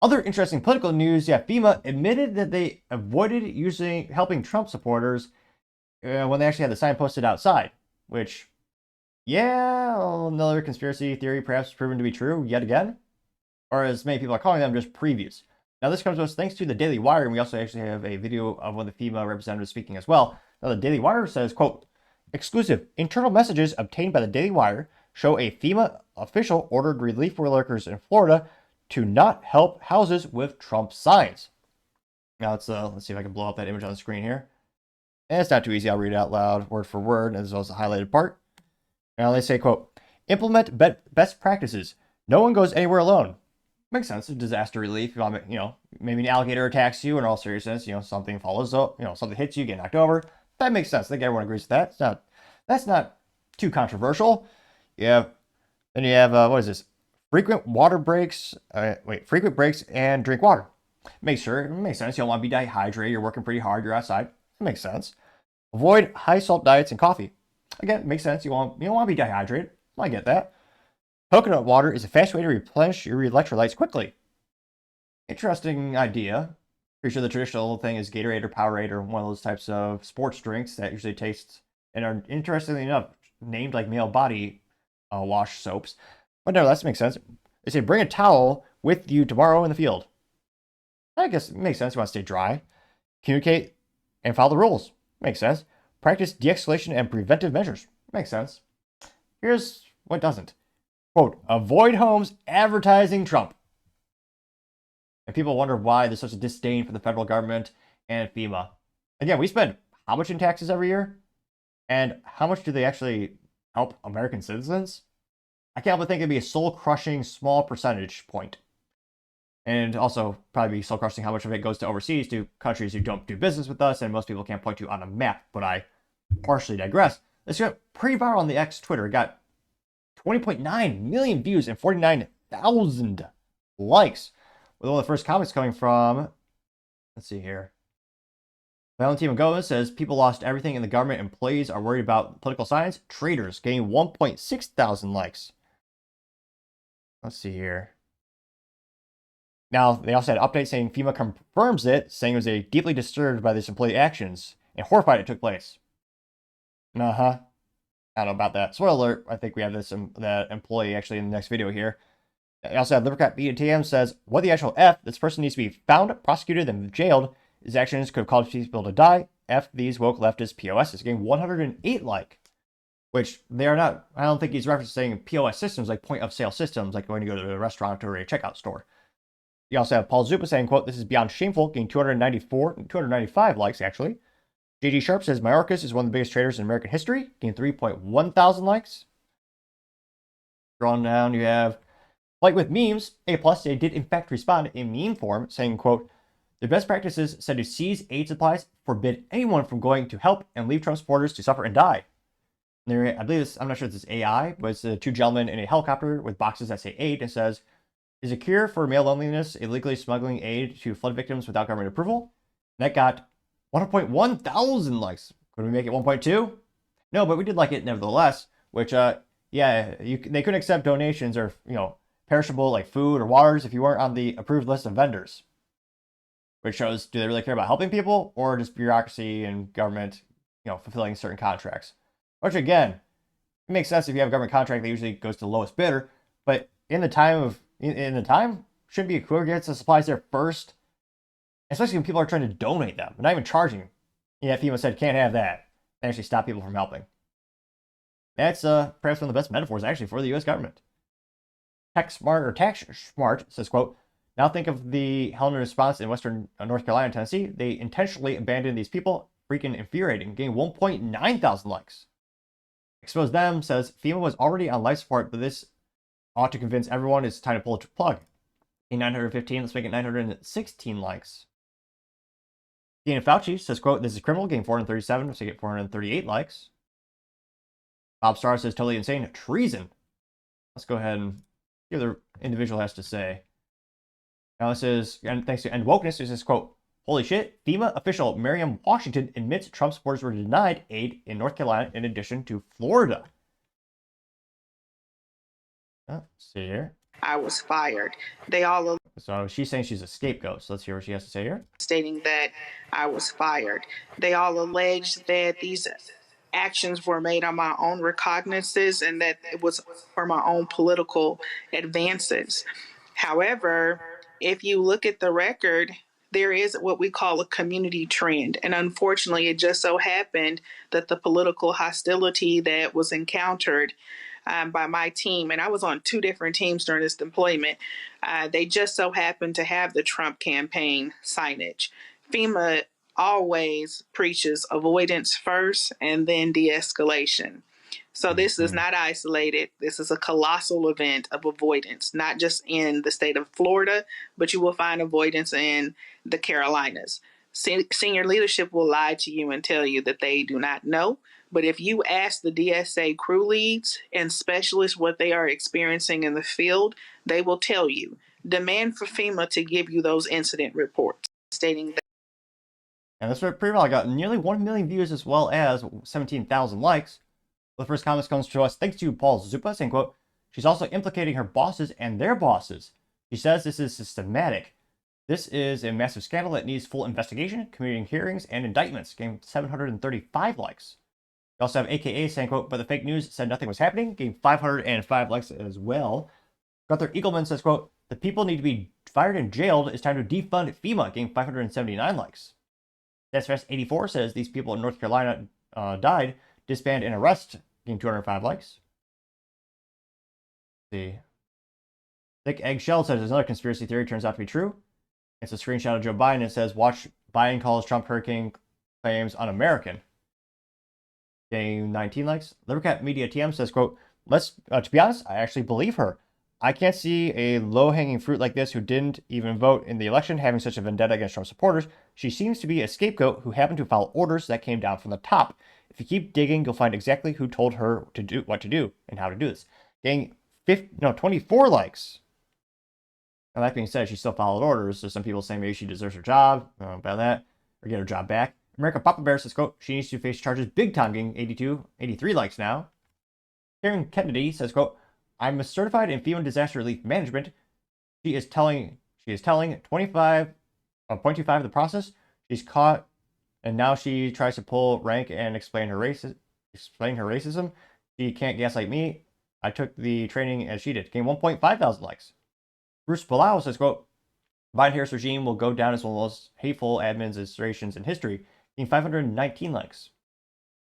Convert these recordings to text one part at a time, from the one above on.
Other interesting political news, yeah, FEMA admitted that they avoided helping Trump supporters when they actually had the sign posted outside, which, yeah, another conspiracy theory perhaps proven to be true yet again, or as many people are calling them, just previews. Now, this comes to us thanks to the Daily Wire, and we also actually have a video of one of the FEMA representatives speaking as well. Now, the Daily Wire says, quote, exclusive internal messages obtained by the Daily Wire show a FEMA official ordered relief workers in Florida to not help houses with Trump signs. Now, let's see if I can blow up that image on the screen here. And it's not too easy. I'll read it out loud, word for word, as well as the highlighted part. Now, they say, quote, implement best practices. No one goes anywhere alone. Makes sense. Disaster relief. Maybe an alligator attacks you. In all seriousness, something follows up. Something hits you, get knocked over. That makes sense. I think everyone agrees with that. That's not too controversial. Then you have what is this? Frequent water breaks. Frequent breaks and drink water. It makes sense. You don't want to be dehydrated. You're working pretty hard. You're outside. It makes sense. Avoid high salt diets and coffee. Again, it makes sense. You don't want to be dehydrated. I get that. Coconut water is a fast way to replenish your electrolytes quickly. Interesting idea. Pretty sure the traditional thing is Gatorade or Powerade or one of those types of sports drinks that usually taste and are, interestingly enough, named like male body wash soaps. But nevertheless, it makes sense. They say bring a towel with you tomorrow in the field. I guess it makes sense. You want to stay dry. Communicate and follow the rules. Makes sense. Practice de-escalation and preventive measures. Makes sense. Here's what doesn't. Quote, avoid homes advertising Trump. And people wonder why there's such a disdain for the federal government and FEMA. Again, we spend how much in taxes every year? And how much do they actually help American citizens? I can't help but think it'd be a soul-crushing small percentage point. And also probably be soul-crushing how much of it goes to overseas, to countries who don't do business with us, and most people can't point to on a map, but I partially digress. This got pretty viral on the X Twitter. It got 20.9 million views and 49,000 likes. With one of the first comments coming from, let's see here. Valentina Gomez says, people lost everything in the government. Employees are worried about political science. Traitors getting 1.6 thousand likes. Let's see here. Now, they also had an update saying FEMA confirms it, saying it was deeply disturbed by this employee actions and horrified it took place. I don't know about that. Spoiler alert, I think we have that employee actually in the next video here. I also have Livercat BTM says, what the actual F? This person needs to be found, prosecuted, and jailed. His actions could have caused people to die. F these woke leftist POSs. Getting 108 like. Which they are not, I don't think he's referencing POS systems like point of sale systems, like when you go to a restaurant or a checkout store. You also have Paul Zupa saying, quote, this is beyond shameful, getting 295 likes actually. JG Sharp says, Mayorkas is one of the biggest traders in American history, getting 3.1 thousand likes. Scrolling down, you have Like with memes, A+, they did in fact respond in meme form, saying, quote, the best practices said to seize aid supplies, forbid anyone from going to help, and leave Trump supporters to suffer and die. And there, I believe this, I'm not sure if this is AI, but it's two gentlemen in a helicopter with boxes that say aid and says, is a cure for male loneliness illegally smuggling aid to flood victims without government approval? And that got 1.1 thousand likes. Could we make it 1.2? No, but we did like it nevertheless, which, yeah, they couldn't accept donations or, perishable like food or waters if you weren't on the approved list of vendors. Which shows, do they really care about helping people or just bureaucracy and government, fulfilling certain contracts? Which again, it makes sense if you have a government contract that usually goes to the lowest bidder, but in the time, shouldn't be whoever gets the supplies there first, especially when people are trying to donate them, not even charging. Yeah, FEMA said can't have that. They actually stop people from helping. That's perhaps one of the best metaphors actually for the U.S. government. Tax Smart says, quote, now think of the Helena response in Western North Carolina and Tennessee. They intentionally abandoned these people. Freaking infuriating. Getting 1.9 thousand likes. Expose Them says, FEMA was already on life support, but this ought to convince everyone it's time to pull the plug. In 915, let's make it 916 likes. Dean Fauci says, quote, this is criminal. Getting 437, let's make it 438 likes. Bob Starr says, totally insane. Treason. Let's go ahead and see what the individual has to say. Now this is, and thanks to End Wokeness, it says, quote, holy shit, FEMA official Miriam Washington admits Trump supporters were denied aid in North Carolina in addition to Florida. Let's see here. I was fired. They all So she's saying she's a scapegoat. So let's hear what she has to say here. stating that I was fired. They all alleged that these actions were made on my own recognizances and that it was for my own political advances. However, if you look at the record, there is what we call a community trend. And unfortunately, it just so happened that the political hostility that was encountered by my team, and I was on two different teams during this deployment, they just so happened to have the Trump campaign signage. FEMA always preaches avoidance first and then de escalation. So this is not isolated. This is a colossal event of avoidance, not just in the state of Florida, but you will find avoidance in the Carolinas. Senior leadership will lie to you and tell you that they do not know. But if you ask the DSA crew leads and specialists what they are experiencing in the field, they will tell you. Demand for FEMA to give you those incident reports, stating that. And this pretty well got nearly 1 million views as well as 17,000 likes. The first comment comes to us thanks to Paul Zupa, saying, quote, she's also implicating her bosses and their bosses. She says this is systematic. This is a massive scandal that needs full investigation, community hearings, and indictments. Gained 735 likes. We also have AKA saying, quote, but the fake news said nothing was happening. Gained 505 likes as well. Gunther Eagleman says, quote, the people need to be fired and jailed. It's time to defund FEMA. Gained 579 likes. That's 84 says these people in North Carolina died. Disband and arrest. Gained 205 likes. Let's see. Thick Eggshell says another conspiracy theory turns out to be true. It's a screenshot of Joe Biden. It says, watch Biden calls Trump hurricane claims un-American. Getting 19 likes. Livercat Media TM says, quote, to be honest, I actually believe her. I can't see a low-hanging fruit like this who didn't even vote in the election having such a vendetta against Trump supporters. She seems to be a scapegoat who happened to follow orders that came down from the top. If you keep digging, you'll find exactly who told her to do what to do and how to do this. Getting 24 likes. Now, that being said, she still followed orders, so some people say maybe she deserves her job about that, or get her job back. America Papa Bear says, quote, she needs to face charges big time, getting 83 likes now. Karen Kennedy says, quote, I'm certified in FEMA disaster relief management. She is telling 25.25 of the process. She's caught, and now she tries to pull rank and explain her racism. She can't gaslight me. I took the training as she did. Gained 1.5 thousand likes. Bruce Palau says, quote, Biden-Harris regime will go down as one of the most hateful administrations in history. Gained 519 likes.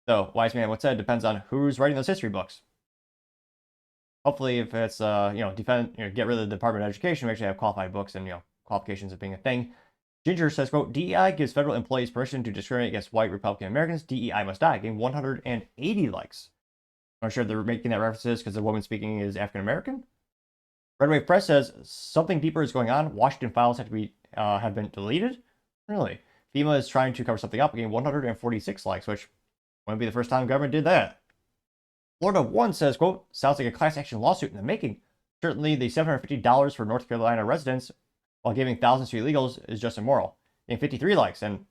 So, wise man, what's said depends on who's writing those history books. Hopefully, if it's get rid of the Department of Education, we actually have qualified books and qualifications of being a thing. Ginger says, quote, DEI gives federal employees permission to discriminate against white Republican Americans. DEI must die. Gained 180 likes. I'm not sure if they're making that references because the woman speaking is African American. Red Wave Press says something deeper is going on. Washington files have been deleted. Really? FEMA is trying to cover something up. Gained 146 likes, which wouldn't be the first time government did that. Florida One says, quote, sounds like a class action lawsuit in the making. Certainly the $750 for North Carolina residents while giving thousands to illegals is just immoral. Gained 53 likes, and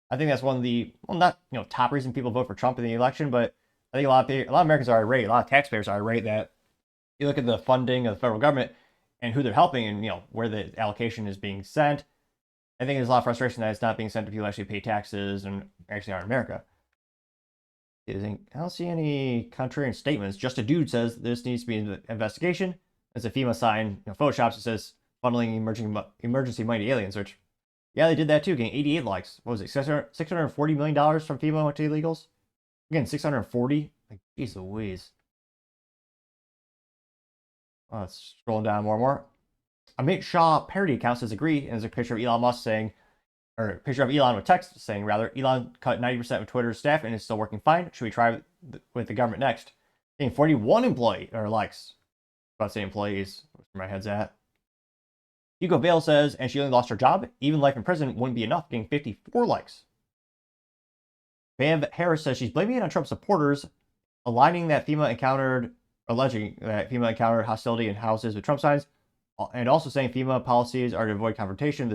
I think that's one of the, not top reason people vote for Trump in the election, but I think a lot of Americans are irate, a lot of taxpayers are irate that you look at the funding of the federal government and who they're helping and where the allocation is being sent. I think there's a lot of frustration that it's not being sent to people who actually pay taxes and actually are in America. I don't see any contrarian statements. Just a dude says this needs to be an investigation. As a FEMA sign, photoshops, it says funneling emergency money to aliens, which, yeah, they did that too, getting 88 likes. What was it, $640 million from FEMA went to illegals? Again, 640? Like, geez Louise. Oh, it's scrolling down more and more. Amit Shah parody account says agree, and there's a picture of Elon Musk saying, or a picture of Elon with text saying, rather, Elon cut 90% of Twitter's staff and is still working fine. Should we try with the government next? Getting 41 likes. About to say employees, where my head's at. Hugo Vale says, and she only lost her job. Even life in prison wouldn't be enough. Getting 54 likes. Bev Harris says she's blaming it on Trump supporters, alleging that FEMA encountered hostility in houses with Trump signs, and also saying FEMA policies are to avoid confrontation.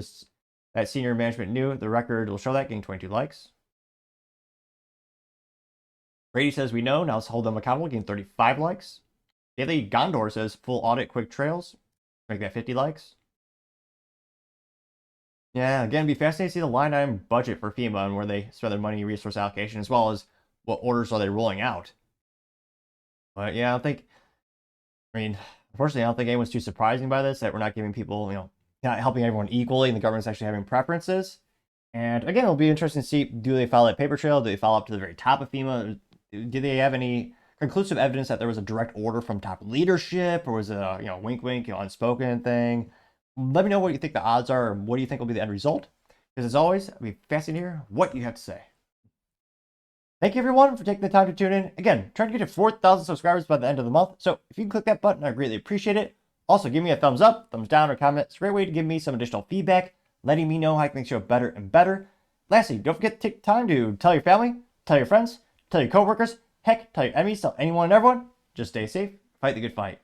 That senior management knew. The record will show that, getting 22 likes. Brady says we know. Now let's hold them accountable, getting 35 likes. Daily Gondor says full audit, quick trails. Make that 50 likes. Yeah, again, it'd be fascinating to see the line item budget for FEMA and where they spend their money resource allocation, as well as what orders are they rolling out. But yeah, I mean, unfortunately, I don't think anyone's too surprising by this, that we're not giving people, not helping everyone equally, and the government's actually having preferences. And again, it'll be interesting to see, do they follow that paper trail? Do they follow up to the very top of FEMA? Do they have any conclusive evidence that there was a direct order from top leadership, or was it a, wink, wink, unspoken thing? Let me know what you think the odds are, or what do you think will be the end result? Because as always, I'll be fascinated to hear what you have to say. Thank you everyone for taking the time to tune in. Again, trying to get to 4,000 subscribers by the end of the month. So if you can click that button, I greatly appreciate it. Also, give me a thumbs up, thumbs down, or comment. It's a great way to give me some additional feedback, letting me know how I can make the show better and better. Lastly, don't forget to take time to tell your family, tell your friends, tell your coworkers, heck, tell your enemies, tell anyone and everyone. Just stay safe, fight the good fight.